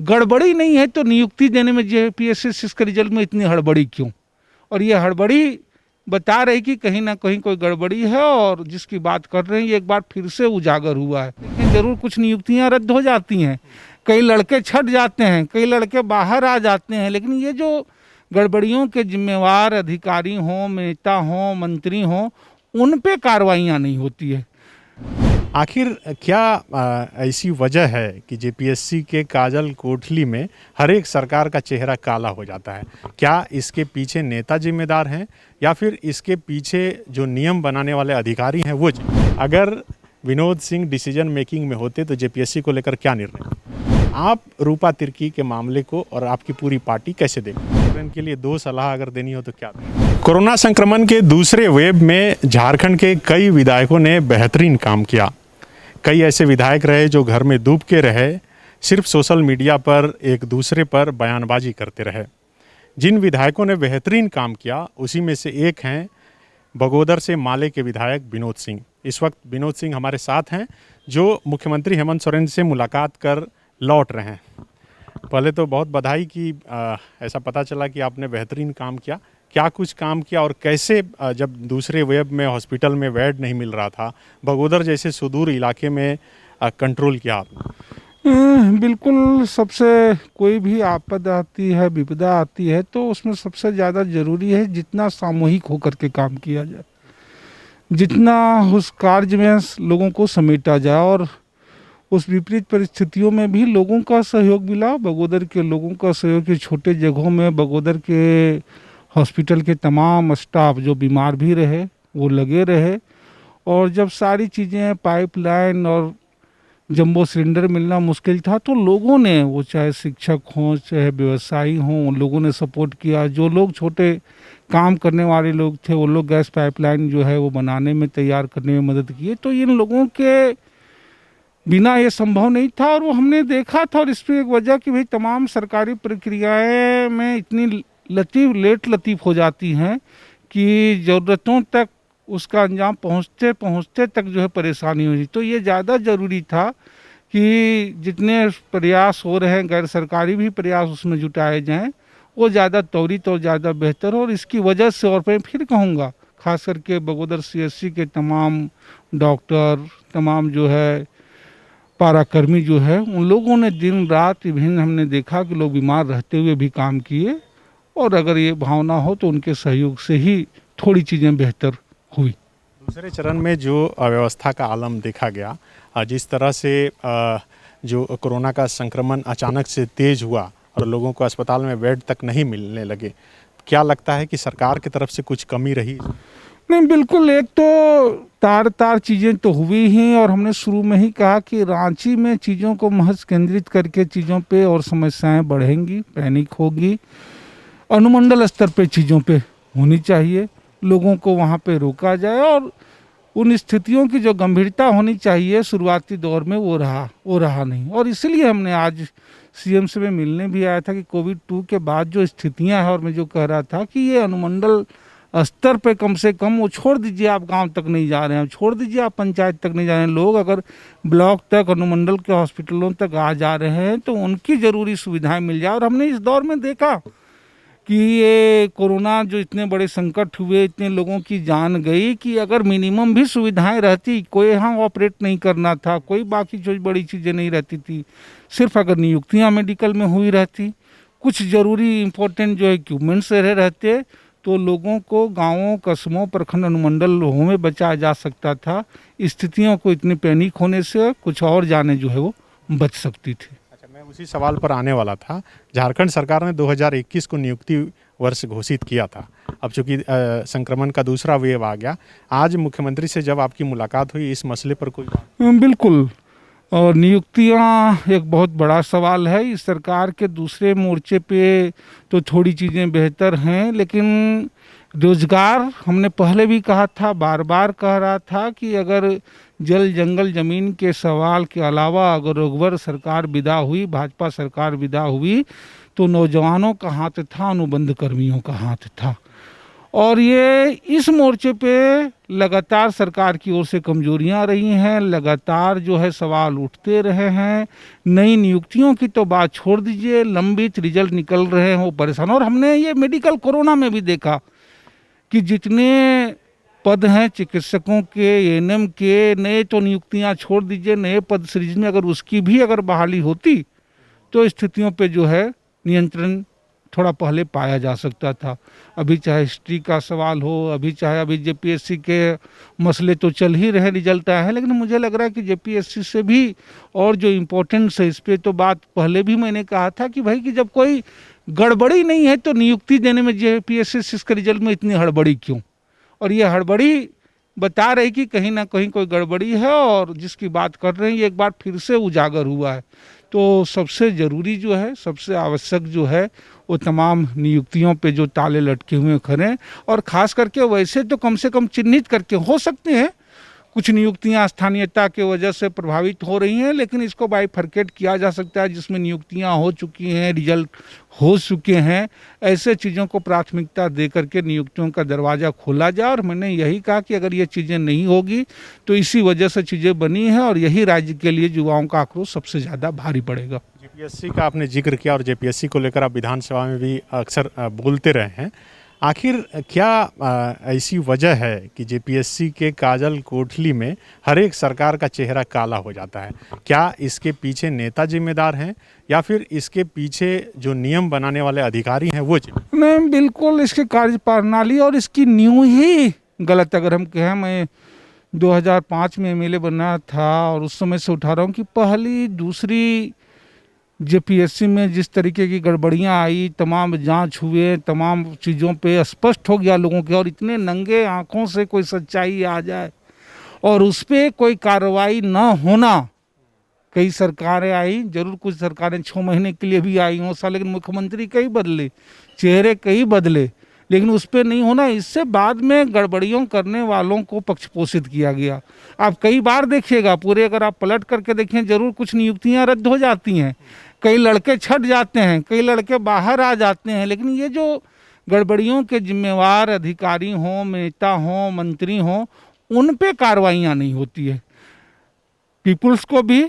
गड़बड़ी नहीं है तो नियुक्ति देने में जेपीएससी का रिजल्ट में इतनी हड़बड़ी क्यों? और ये हड़बड़ी बता रही कि कहीं ना कहीं कोई गड़बड़ी है, और जिसकी बात कर रहे हैं ये एक बार फिर से उजागर हुआ है। लेकिन जरूर कुछ नियुक्तियां रद्द हो जाती हैं, कई लड़के छट जाते हैं, कई लड़के बाहर आ जाते हैं, लेकिन ये जो गड़बड़ियों के जिम्मेवार अधिकारी हों, नेता हों, मंत्री हों, उन पे कार्रवाइयाँ नहीं होती है। आखिर क्या ऐसी वजह है कि जेपीएससी के काजल कोठली में हर एक सरकार का चेहरा काला हो जाता है? क्या इसके पीछे नेता जिम्मेदार हैं या फिर इसके पीछे जो नियम बनाने वाले अधिकारी हैं वो? अगर विनोद सिंह डिसीजन मेकिंग में होते तो जेपीएससी को लेकर क्या निर्णय? आप रूपा तिर्की के मामले को और आपकी पूरी पार्टी कैसे देखते? इनके लिए दो सलाह अगर देनी हो तो क्या दें? कोरोना संक्रमण के दूसरे वेव में झारखंड के कई विधायकों ने बेहतरीन काम किया। कई ऐसे विधायक रहे जो घर में डूब के रहे, सिर्फ सोशल मीडिया पर एक दूसरे पर बयानबाजी करते रहे। जिन विधायकों ने बेहतरीन काम किया उसी में से एक हैं बगोदर से माले के विधायक विनोद सिंह। इस वक्त विनोद सिंह हमारे साथ हैं जो मुख्यमंत्री हेमंत सोरेन से मुलाकात कर लौट रहे हैं। पहले तो बहुत बधाई कि ऐसा पता चला कि आपने बेहतरीन काम किया। क्या कुछ काम किया और कैसे, जब दूसरे वेव में हॉस्पिटल में बेड नहीं मिल रहा था, बगोदर जैसे सुदूर इलाके में कंट्रोल किया आपने? बिल्कुल, सबसे कोई भी आपद आती है, विपदा आती है, तो उसमें सबसे ज़्यादा ज़रूरी है जितना सामूहिक होकर के काम किया जाए, जितना उस कार्य में लोगों को समेटा जाए। और उस विपरीत परिस्थितियों में भी लोगों का सहयोग मिला, बगोदर के लोगों का सहयोग के छोटे जगहों में बगोदर के हॉस्पिटल के तमाम स्टाफ जो बीमार भी रहे वो लगे रहे। और जब सारी चीज़ें पाइपलाइन और जंबो सिलेंडर मिलना मुश्किल था तो लोगों ने, वो चाहे शिक्षक हों चाहे व्यवसायी हों, उन लोगों ने सपोर्ट किया। जो लोग छोटे काम करने वाले लोग थे वो लोग गैस पाइपलाइन जो है वो बनाने में, तैयार करने में मदद किए। तो इन लोगों के बिना ये संभव नहीं था और वो हमने देखा था। और इसमें एक वजह कि भाई तमाम सरकारी प्रक्रियाएं में इतनी लेट लतीफ़ हो जाती हैं कि ज़रूरतों तक उसका अंजाम पहुंचते पहुंचते तक जो है परेशानी हुई। तो ये ज़्यादा ज़रूरी था कि जितने प्रयास हो रहे हैं, गैर सरकारी भी प्रयास उसमें जुटाए जाएं, वो ज़्यादा त्वरित और ज़्यादा बेहतर हो। और इसकी वजह से, और मैं फिर कहूँगा, खास करके बगोदर सीएससी के तमाम डॉक्टर, तमाम जो है पाराकर्मी जो है, उन लोगों ने दिन रात विभिन्न, हमने देखा कि लोग बीमार रहते हुए भी काम किए। और अगर ये भावना हो तो उनके सहयोग से ही थोड़ी चीज़ें बेहतर हुई। दूसरे चरण में जो अव्यवस्था का आलम देखा गया, जिस तरह से जो कोरोना का संक्रमण अचानक से तेज हुआ और लोगों को अस्पताल में बेड तक नहीं मिलने लगे, क्या लगता है कि सरकार की तरफ से कुछ कमी रही? नहीं, बिल्कुल। एक तो तार चीज़ें तो हुई ही, और हमने शुरू में ही कहा कि रांची में चीज़ों को महज केंद्रित करके चीज़ों पे और समस्याएं बढ़ेंगी, पैनिक होगी। अनुमंडल स्तर पे चीज़ों पे होनी चाहिए, लोगों को वहाँ पे रोका जाए। और उन स्थितियों की जो गंभीरता होनी चाहिए शुरुआती दौर में वो रहा नहीं। और इसलिए हमने आज सीएम से मैं मिलने भी आया था कि कोविड-2 के बाद जो स्थितियां हैं, और मैं जो कह रहा था कि ये अनुमंडल स्तर पे कम से कम, वो छोड़ दीजिए आप गांव तक नहीं जा रहे हैं, छोड़ दीजिए आप पंचायत तक नहीं जा रहे हैं, लोग अगर ब्लॉक तक, अनुमंडल के हॉस्पिटलों तक आ जा रहे हैं तो उनकी ज़रूरी सुविधाएं मिल जाए। और हमने इस दौर में देखा कि ये कोरोना जो इतने बड़े संकट हुए, इतने लोगों की जान गई, कि अगर मिनिमम भी सुविधाएं रहती, कोई यहाँ ऑपरेट नहीं करना था, कोई बाकी जो बड़ी चीज़ें नहीं रहती थी, सिर्फ अगर नियुक्तियाँ मेडिकल में हुई रहती, कुछ ज़रूरी इम्पोर्टेंट जो इक्विपमेंट्स रहते, तो लोगों को गांवों, कस्बों, प्रखंड, अनुमंडल में बचाया जा सकता था। स्थितियों को इतने पैनिक होने से कुछ और जाने जो है वो बच सकती थी। अच्छा, मैं उसी सवाल पर आने वाला था। झारखंड सरकार ने 2021 को नियुक्ति वर्ष घोषित किया था। अब चूंकि संक्रमण का दूसरा वेव आ गया, आज मुख्यमंत्री से जब आपकी मुलाकात हुई, इस मसले पर कोई बात? बिल्कुल। और नियुक्तियां एक बहुत बड़ा सवाल है। इस सरकार के दूसरे मोर्चे पे तो थोड़ी चीज़ें बेहतर हैं, लेकिन रोजगार, हमने पहले भी कहा था, बार बार कह रहा था कि अगर जल जंगल ज़मीन के सवाल के अलावा अगर रघुवर सरकार विदा हुई, भाजपा सरकार विदा हुई, तो नौजवानों का हाथ था, अनुबंध कर्मियों का हाथ था। और ये इस मोर्चे पे लगातार सरकार की ओर से कमजोरियां रही हैं, लगातार जो है सवाल उठते रहे हैं। नई नियुक्तियों की तो बात छोड़ दीजिए, लंबित रिजल्ट निकल रहे हैं, वो परेशान। और हमने ये मेडिकल कोरोना में भी देखा कि जितने पद हैं चिकित्सकों के, एएनएम के, नए तो नियुक्तियां छोड़ दीजिए, नए पद सृजन में अगर उसकी भी अगर बहाली होती तो स्थितियों पे जो है नियंत्रण थोड़ा पहले पाया जा सकता था। अभी चाहे हिस्ट्री का सवाल हो, अभी चाहे अभी जेपीएससी के मसले तो चल ही रहे, रिजल्ट आया है, लेकिन मुझे लग रहा है कि जेपीएससी से भी और जो इम्पोर्टेंस है इस पर तो बात पहले भी मैंने कहा था कि भाई कि जब कोई गड़बड़ी नहीं है तो नियुक्ति देने में जेपीएससी के रिजल्ट में इतनी हड़बड़ी क्यों। और ये हड़बड़ी बता रही कि कहीं ना कहीं कोई गड़बड़ी है, और जिसकी बात कर रहे हैं ये एक बार फिर से उजागर हुआ है। तो सबसे ज़रूरी जो है, सबसे आवश्यक जो है, वो तमाम नियुक्तियों पे जो ताले लटके हुए खड़े हैं, और ख़ास करके वैसे तो कम से कम चिन्हित करके, हो सकते हैं कुछ नियुक्तियां स्थानीयता के वजह से प्रभावित हो रही हैं, लेकिन इसको बाइफरकेट किया जा सकता है, जिसमें नियुक्तियां हो चुकी हैं, रिजल्ट हो चुके हैं, ऐसे चीज़ों को प्राथमिकता दे करके नियुक्तियों का दरवाज़ा खोला जाए। और मैंने यही कहा कि अगर ये चीज़ें नहीं होगी तो इसी वजह से चीज़ें बनी हैं, और यही राज्य के लिए युवाओं का आक्रोश सबसे ज़्यादा भारी पड़ेगा। जेपीएससी का आपने जिक्र किया और जेपीएससी को लेकर आप विधानसभा में भी अक्सर बोलते रहे हैं। आखिर क्या ऐसी वजह है कि जेपीएससी के काजल कोठली में हर एक सरकार का चेहरा काला हो जाता है? क्या इसके पीछे नेता जिम्मेदार हैं या फिर इसके पीछे जो नियम बनाने वाले अधिकारी हैं वो जिम्मेदार? नहीं, बिल्कुल इसकी कार्यप्रणाली और इसकी नींव ही गलत। अगर हम कहें, मैं 2005 में एमएलए बना था और उस समय से उठा रहा हूँ कि पहली दूसरी जेपीएससी में जिस तरीके की गड़बड़ियां आई, तमाम जांच हुए, तमाम चीज़ों पे स्पष्ट हो गया लोगों के, और इतने नंगे आंखों से कोई सच्चाई आ जाए और उस पर कोई कार्रवाई न होना। कई सरकारें आई, जरूर कुछ सरकारें 6 महीने के लिए भी आई हों साल, लेकिन मुख्यमंत्री कई बदले, चेहरे कई बदले, लेकिन उस पर नहीं होना। इससे बाद में गड़बड़ियों करने वालों को पक्षपोषित किया गया। आप कई बार देखिएगा, पूरे अगर आप पलट करके देखें, जरूर कुछ नियुक्तियां रद्द हो जाती हैं, कई लड़के छट जाते हैं, कई लड़के बाहर आ जाते हैं, लेकिन ये जो गड़बड़ियों के जिम्मेवार अधिकारी हों, नेता हों, मंत्री हों, उन पे कार्रवाइयाँ नहीं होती है। पीपुल्स को भी,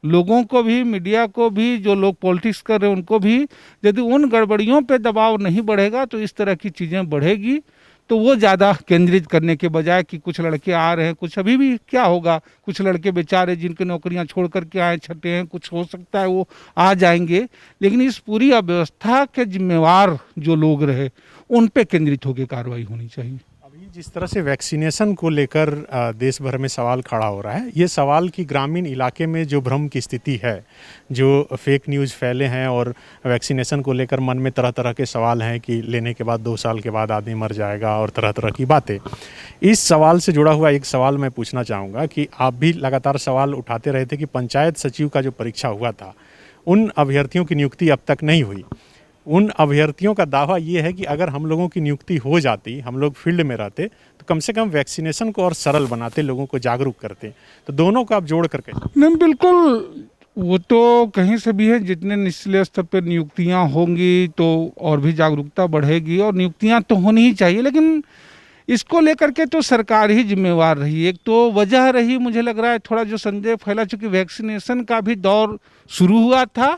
लोगों को भी, मीडिया को भी, जो लोग पॉलिटिक्स कर रहे हैं उनको भी, यदि उन गड़बड़ियों पे दबाव नहीं बढ़ेगा तो इस तरह की चीज़ें बढ़ेगी। तो वो ज़्यादा केंद्रित करने के बजाय कि कुछ लड़के आ रहे हैं, कुछ अभी भी क्या होगा, कुछ लड़के बेचारे जिनकी नौकरियां छोड़ करके आए, छठे हैं, कुछ हो सकता है वो आ जाएंगे, लेकिन इस पूरी अव्यवस्था के जिम्मेवार जो लोग रहे उन पे केंद्रित होकर कार्रवाई होनी चाहिए। अभी जिस तरह से वैक्सीनेशन को लेकर देश भर में सवाल खड़ा हो रहा है, ये सवाल कि ग्रामीण इलाके में जो भ्रम की स्थिति है, जो फेक न्यूज़ फैले हैं और वैक्सीनेशन को लेकर मन में तरह तरह के सवाल हैं कि लेने के बाद 2 साल के बाद आदमी मर जाएगा और तरह तरह की बातें। इस सवाल से जुड़ा हुआ एक सवाल मैं पूछना चाहूँगा कि आप भी लगातार सवाल उठाते रहे थे कि पंचायत सचिव का जो परीक्षा हुआ था, उन अभ्यर्थियों की नियुक्ति अब तक नहीं हुई। उन अभ्यर्थियों का दावा ये है कि अगर हम लोगों की नियुक्ति हो जाती, हम लोग फील्ड में रहते, तो कम से कम वैक्सीनेशन को और सरल बनाते, लोगों को जागरूक करते। तो दोनों को आप जोड़ करके नहीं, बिल्कुल, वो तो कहीं से भी है, जितने निचले स्तर पर नियुक्तियां होंगी तो और भी जागरूकता बढ़ेगी, और नियुक्तियां तो होनी ही चाहिए, लेकिन इसको लेकर के तो सरकार ही जिम्मेवार रही। एक तो वजह रही, मुझे लग रहा है थोड़ा जो संदेह फैला, चूंकि वैक्सीनेशन का भी दौर शुरू हुआ था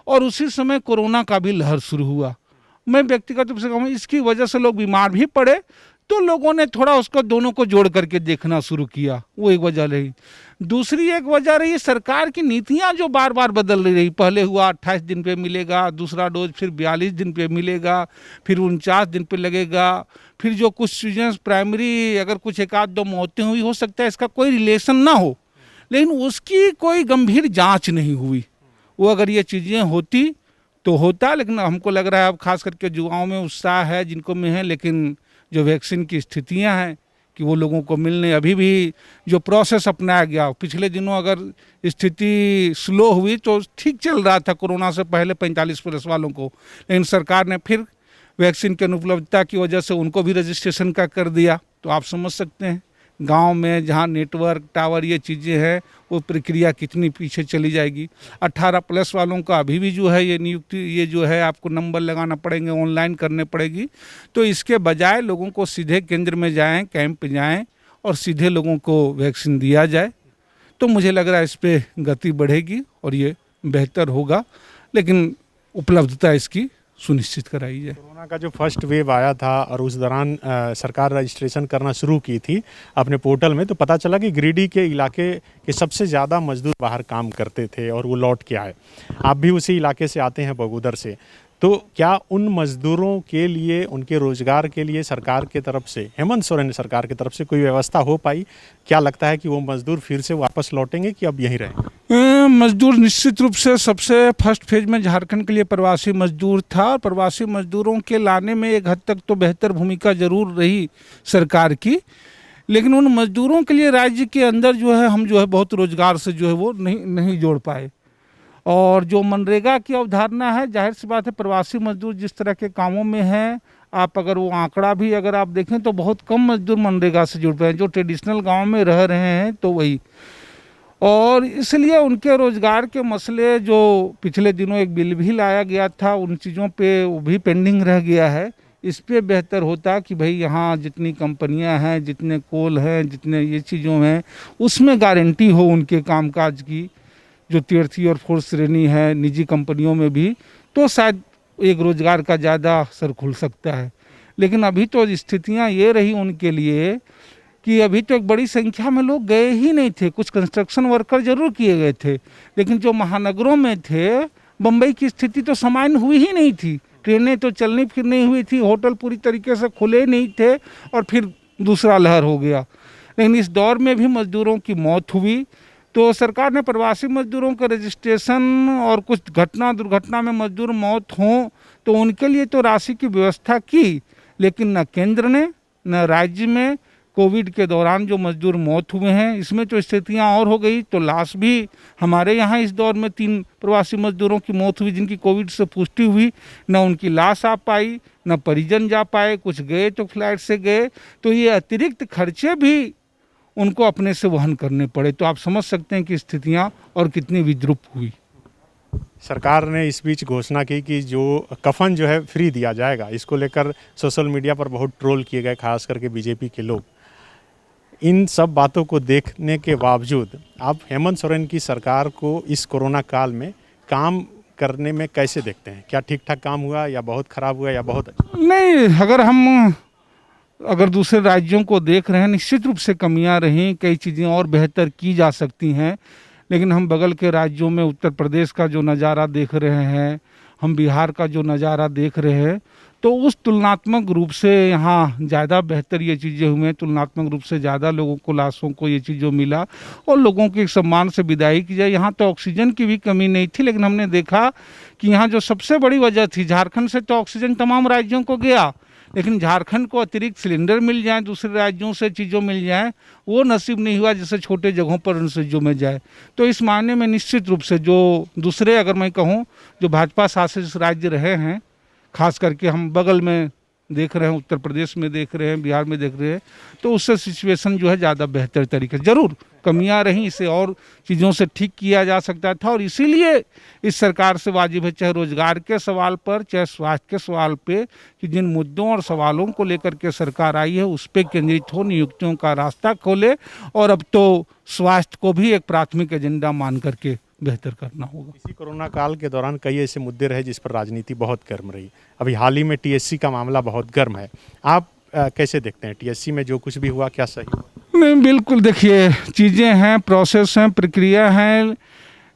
और उसी समय कोरोना का भी लहर शुरू हुआ। मैं व्यक्तिगत रूप से कहूँ, इसकी वजह से लोग बीमार भी पड़े, तो लोगों ने थोड़ा उसको दोनों को जोड़ करके देखना शुरू किया, वो एक वजह रही। दूसरी एक वजह रही सरकार की नीतियां जो बार बार बदल रही। पहले हुआ 28 दिन पे मिलेगा दूसरा डोज, फिर 42 दिन पे मिलेगा, फिर 49 दिन पे लगेगा, फिर जो कुछ चीज़ें प्राइमरी, अगर कुछ एक आध दो मौतें हुई, हो सकता है इसका कोई रिलेशन ना हो, लेकिन उसकी कोई गंभीर जांच नहीं हुई। वो अगर ये चीज़ें होती तो होता, लेकिन हमको लग रहा है अब खास करके युवाओं में उत्साह है, जिनको में है, लेकिन जो वैक्सीन की स्थितियां हैं कि वो लोगों को मिलने, अभी भी जो प्रोसेस अपनाया गया, पिछले दिनों अगर स्थिति स्लो हुई तो ठीक चल रहा था कोरोना से पहले 45+ वालों को, लेकिन सरकार ने फिर वैक्सीन की अनुपलब्धता की वजह से उनको भी रजिस्ट्रेशन का कर दिया। तो आप समझ सकते हैं गांव में जहां नेटवर्क टावर ये चीज़ें हैं, वो प्रक्रिया कितनी पीछे चली जाएगी। 18+ वालों का अभी भी जो है ये नियुक्ति, ये जो है आपको नंबर लगाना पड़ेंगे, ऑनलाइन करने पड़ेगी। तो इसके बजाय लोगों को सीधे केंद्र में जाएं, कैंप जाएं और सीधे लोगों को वैक्सीन दिया जाए, तो मुझे लग रहा है इस पे गति बढ़ेगी और ये बेहतर होगा। लेकिन उपलब्धता इसकी सुनिश्चित कराई जाए। कोरोना का जो फर्स्ट वेव आया था और उस दौरान सरकार रजिस्ट्रेशन करना शुरू की थी अपने पोर्टल में, तो पता चला कि गिरिडीह के इलाके के सबसे ज़्यादा मजदूर बाहर काम करते थे और वो लौट के आए। आप भी उसी इलाके से आते हैं, बगोदर से। तो क्या उन मजदूरों के लिए, उनके रोजगार के लिए सरकार की तरफ से, हेमंत सोरेन सरकार की तरफ से कोई व्यवस्था हो पाई? क्या लगता है कि वो मजदूर फिर से वापस लौटेंगे कि अब यहीं रहेंगे? मजदूर निश्चित रूप से सबसे फर्स्ट फेज में झारखंड के लिए प्रवासी मजदूर था, और प्रवासी मजदूरों के लाने में एक हद तक तो बेहतर भूमिका जरूर रही सरकार की। लेकिन उन मजदूरों के लिए राज्य के अंदर जो है हम जो है बहुत रोजगार से जो है वो नहीं जोड़ पाए। और जो मनरेगा की अवधारणा है, जाहिर सी बात है प्रवासी मजदूर जिस तरह के कामों में हैं, आप अगर वो आंकड़ा भी अगर आप देखें तो बहुत कम मजदूर मनरेगा से जुड़ पाए हैं। जो ट्रेडिशनल गांव में रह रहे हैं तो वही, और इसलिए उनके रोजगार के मसले जो पिछले दिनों एक बिल भी लाया गया था, उन चीज़ों पे वो भी पेंडिंग रह गया है। इस पे बेहतर होता कि भाई यहाँ जितनी कंपनियां हैं, जितने कोल हैं, जितने ये चीज़ों हैं, उसमें गारंटी हो उनके कामकाज की। जो तीर्थी और फोर्थ श्रेणी है निजी कंपनियों में भी, तो शायद एक रोजगार का ज़्यादा असर खुल सकता है। लेकिन अभी तो स्थितियाँ ये रही उनके लिए कि अभी तो एक बड़ी संख्या में लोग गए ही नहीं थे। कुछ कंस्ट्रक्शन वर्कर जरूर किए गए थे, लेकिन जो महानगरों में थे, बम्बई की स्थिति तो सामान्य हुई ही नहीं थी। ट्रेनें तो चलनी फिर नहीं हुई थी, होटल पूरी तरीके से खुले नहीं थे, और फिर दूसरा लहर हो गया। लेकिन इस दौर में भी मजदूरों की मौत हुई, तो सरकार ने प्रवासी मजदूरों का रजिस्ट्रेशन, और कुछ दुर्घटना में मजदूर मौत हों तो उनके लिए तो राशि की व्यवस्था की, लेकिन न केंद्र ने न राज्य में कोविड के दौरान जो मजदूर मौत हुए हैं, इसमें तो स्थितियां और हो गई। तो लाश भी हमारे यहाँ इस दौर में 3 प्रवासी मजदूरों की मौत हुई जिनकी कोविड से पुष्टि हुई। न उनकी लाश आ पाई, न परिजन जा पाए, कुछ गए तो फ्लाइट से गए। तो ये अतिरिक्त खर्चे भी उनको अपने से वहन करने पड़े। तो आप समझ सकते हैं कि स्थितियां और कितनी विद्रूप हुई। सरकार ने इस बीच घोषणा की कि जो कफन जो है फ्री दिया जाएगा। इसको लेकर सोशल मीडिया पर बहुत ट्रोल किए गए, खास करके बीजेपी के लोग। इन सब बातों को देखने के बावजूद आप हेमंत सोरेन की सरकार को इस कोरोना काल में काम करने में कैसे देखते हैं? क्या ठीक ठाक काम हुआ, या बहुत खराब हुआ, या बहुत अच्छा? नहीं, अगर दूसरे राज्यों को देख रहे हैं, निश्चित रूप से कमियां रहीं, कई चीज़ें और बेहतर की जा सकती हैं। लेकिन हम बगल के राज्यों में उत्तर प्रदेश का जो नज़ारा देख रहे हैं, हम बिहार का जो नज़ारा देख रहे हैं, तो उस तुलनात्मक रूप से यहाँ ज़्यादा बेहतर ये चीज़ें हुई हैं। तुलनात्मक रूप से ज़्यादा लोगों को, लाशों को ये चीज़ों मिला, और लोगों की सम्मान से विदाई की जाए। यहाँ तो ऑक्सीजन की भी कमी नहीं थी, लेकिन हमने देखा कि यहाँ जो सबसे बड़ी वजह थी, झारखंड से तो ऑक्सीजन तमाम राज्यों को गया, लेकिन झारखंड को अतिरिक्त सिलेंडर मिल जाए, दूसरे राज्यों से चीज़ों मिल जाए, वो नसीब नहीं हुआ, जैसे छोटे जगहों पर उन चीज़ों में जाए। तो इस मायने में निश्चित रूप से जो दूसरे, अगर मैं कहूँ, जो भाजपा शासित राज्य रहे हैं, खास करके हम बगल में देख रहे हैं, उत्तर प्रदेश में देख रहे हैं, बिहार में देख रहे हैं, तो उससे सिचुएशन जो है ज़्यादा बेहतर तरीके से, जरूर कमियां रहीं, इसे और चीज़ों से ठीक किया जा सकता था। और इसीलिए इस सरकार से वाजिब है, चाहे रोजगार के सवाल पर, चाहे स्वास्थ्य के सवाल पे, कि जिन मुद्दों और सवालों को लेकर के सरकार आई है उस पर केंद्रित हो, नियुक्तियों का रास्ता खोले, और अब तो स्वास्थ्य को भी एक प्राथमिक एजेंडा मान करके बेहतर करना होगा। इसी कोरोना काल के दौरान कई ऐसे मुद्दे रहे जिस पर राजनीति बहुत गर्म रही। अभी हाल ही में टीएससी का मामला बहुत गर्म है। आप कैसे देखते हैं, टीएससी में जो कुछ भी हुआ क्या सही हुआ? नहीं, बिल्कुल, देखिए, चीज़ें हैं, प्रोसेस हैं, प्रक्रिया हैं,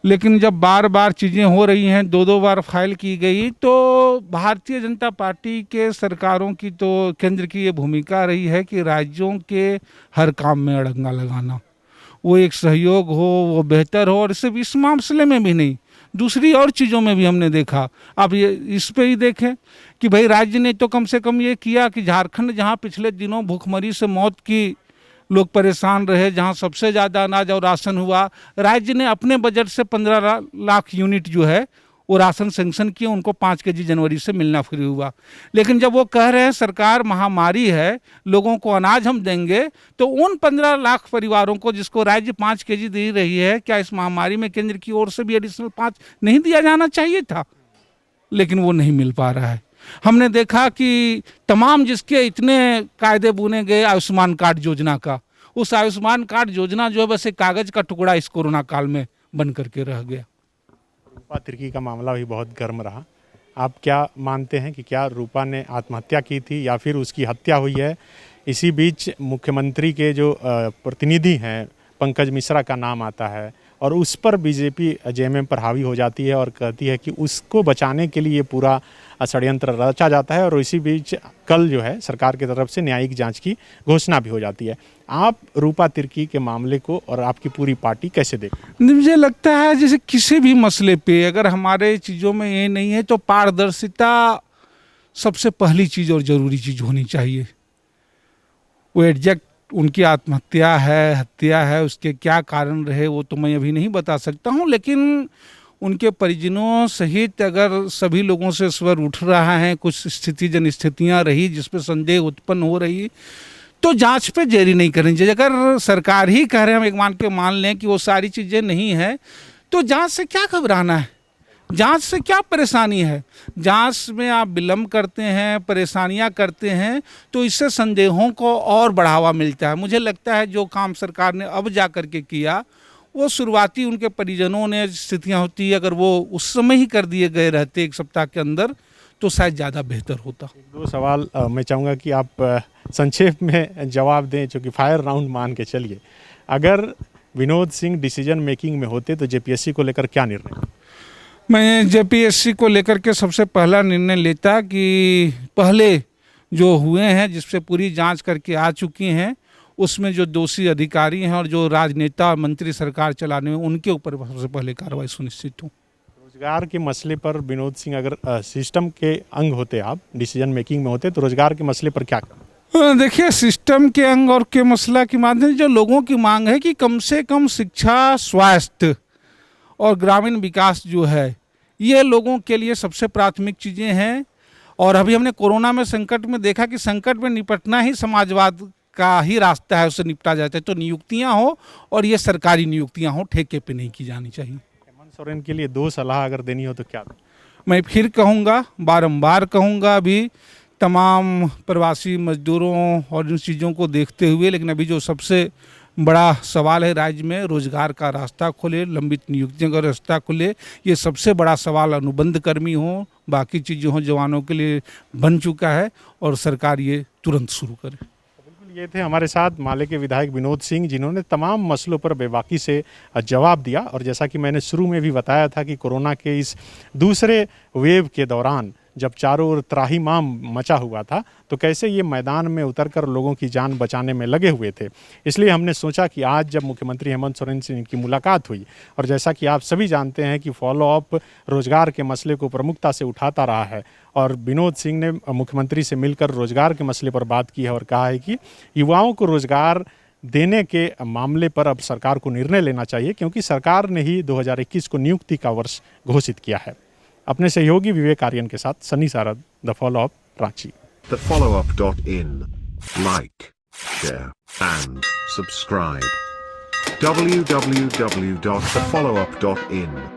लेकिन जब बार बार चीज़ें हो रही हैं, 2-2 बार फाइल की गई, तो भारतीय जनता पार्टी के सरकारों की, तो केंद्र की ये भूमिका रही है कि राज्यों के हर काम में अड़ंगा लगाना, वो एक सहयोग हो, वो बेहतर हो। और सिर्फ इस मामले में भी नहीं, दूसरी और चीज़ों में भी हमने देखा। आप ये इस पे ही देखें कि भाई राज्य ने तो कम से कम ये किया कि झारखंड, जहाँ पिछले दिनों भूखमरी से मौत की लोग परेशान रहे, जहाँ सबसे ज़्यादा अनाज और राशन हुआ, राज्य ने अपने बजट से 15 लाख यूनिट जो है वो राशन सेंक्शन किए, उनको 5 केजी जनवरी से मिलना फ्री हुआ। लेकिन जब वो कह रहे हैं सरकार महामारी है, लोगों को अनाज हम देंगे, तो उन 15 लाख परिवारों को जिसको राज्य 5 केजी दे रही है, क्या इस महामारी में केंद्र की ओर से भी एडिशनल 5 नहीं दिया जाना चाहिए था? लेकिन वो नहीं मिल पा रहा है। हमने देखा कि तमाम जिसके इतने कायदे बुने गए आयुष्मान कार्ड योजना का, उस आयुष्मान कार्ड योजना जो है बस एक कागज का टुकड़ा इस कोरोना काल में बन करके रह गया। रूपा तिर्की का मामला भी बहुत गर्म रहा। आप क्या मानते हैं कि क्या रूपा ने आत्महत्या की थी या फिर उसकी हत्या हुई है? इसी बीच मुख्यमंत्री के जो प्रतिनिधि हैं पंकज मिश्रा का नाम आता है और उस पर बीजेपी जेएमएम पर हावी हो जाती है और कहती है कि उसको बचाने के लिए ये पूरा षड्यंत्र रचा जाता है। और इसी बीच कल जो है सरकार की तरफ से न्यायिक जांच की घोषणा भी हो जाती है। आप रूपा तिर्की के मामले को और आपकी पूरी पार्टी कैसे देखते हैं? मुझे लगता है जैसे किसी भी मसले पे अगर हमारे चीज़ों में ये नहीं है तो पारदर्शिता सबसे पहली चीज़ और ज़रूरी चीज़ होनी चाहिए। वो एग्जैक्ट उनकी आत्महत्या है, हत्या है, उसके क्या कारण रहे वो तो मैं अभी नहीं बता सकता हूँ, लेकिन उनके परिजनों सहित अगर सभी लोगों से स्वर उठ रहा है, कुछ स्थितिजन स्थितियाँ रही जिस पर संदेह उत्पन्न हो रही, तो जांच पे देरी नहीं करनी चाहिए। अगर सरकार ही कह रहे हैं, हम एक मान लें कि वो सारी चीज़ें नहीं है, तो जांच से क्या घबराना है? जांच से क्या परेशानी है? जांच में आप विलम्ब करते हैं, परेशानियां करते हैं, तो इससे संदेहों को और बढ़ावा मिलता है। मुझे लगता है जो काम सरकार ने अब जा कर के किया, वो शुरुआती उनके परिजनों ने स्थितियां होती, अगर वो उस समय ही कर दिए गए रहते 1 सप्ताह के अंदर, तो शायद ज़्यादा बेहतर होता। 2 सवाल मैं चाहूँगा कि आप संक्षेप में जवाब दें, चूँकि फायर राउंड मान के चलिए। अगर विनोद सिंह डिसीजन मेकिंग में होते तो जेपीएससी को लेकर क्या निर्णय? मैं जेपीएससी को लेकर के सबसे पहला निर्णय लेता कि पहले जो हुए हैं, जिससे पूरी जांच करके आ चुकी हैं, उसमें जो दोषी अधिकारी हैं और जो राजनेता मंत्री सरकार चलाने में, उनके ऊपर सबसे पहले कार्रवाई सुनिश्चित हो। रोजगार के मसले पर विनोद सिंह अगर सिस्टम के अंग होते, आप डिसीजन मेकिंग में होते, तो रोजगार के मसले पर क्या करें? देखिए, सिस्टम के अंग और के मसला के माध्यम से जो लोगों की मांग है कि कम से कम शिक्षा, स्वास्थ्य और ग्रामीण विकास जो है, ये लोगों के लिए सबसे प्राथमिक चीज़ें हैं। और अभी हमने कोरोना में संकट में देखा कि संकट में निपटना ही समाजवाद का ही रास्ता है, उससे निपटा जाता है। तो नियुक्तियां हो, और ये सरकारी नियुक्तियां हो, ठेके पे नहीं की जानी चाहिए। हेमंत सोरेन के लिए 2 सलाह अगर देनी हो तो क्या? मैं फिर कहूँगा, बारंबार कहूँगा, अभी तमाम प्रवासी मजदूरों और इन चीज़ों को देखते हुए, लेकिन अभी जो सबसे बड़ा सवाल है राज्य में, रोजगार का रास्ता खोले, लंबित नियुक्तियों का रास्ता खुले। ये सबसे बड़ा सवाल अनुबंध कर्मी हो, बाकी चीज़ें हों, जवानों के लिए बन चुका है, और सरकार ये तुरंत शुरू करे। बिल्कुल, ये थे हमारे साथ माले के विधायक विनोद सिंह, जिन्होंने तमाम मसलों पर बेबाकी से जवाब दिया। और जैसा कि मैंने शुरू में भी बताया था कि कोरोना के इस दूसरे वेव के दौरान जब चारों ओर त्राहिमाम मचा हुआ था, तो कैसे ये मैदान में उतरकर लोगों की जान बचाने में लगे हुए थे। इसलिए हमने सोचा कि आज जब मुख्यमंत्री हेमंत सोरेन से इनकी मुलाकात हुई, और जैसा कि आप सभी जानते हैं कि फॉलोअप रोजगार के मसले को प्रमुखता से उठाता रहा है, और विनोद सिंह ने मुख्यमंत्री से मिलकर रोजगार के मसले पर बात की है और कहा है कि युवाओं को रोजगार देने के मामले पर अब सरकार को निर्णय लेना चाहिए, क्योंकि सरकार ने ही 2021 को नियुक्ति का वर्ष घोषित किया है। अपने सहयोगी विवेक आर्यन के साथ Sunny Sarad, the follow up, Ranchi. thefollowup.in. Like, share and subscribe. www.thefollowup.in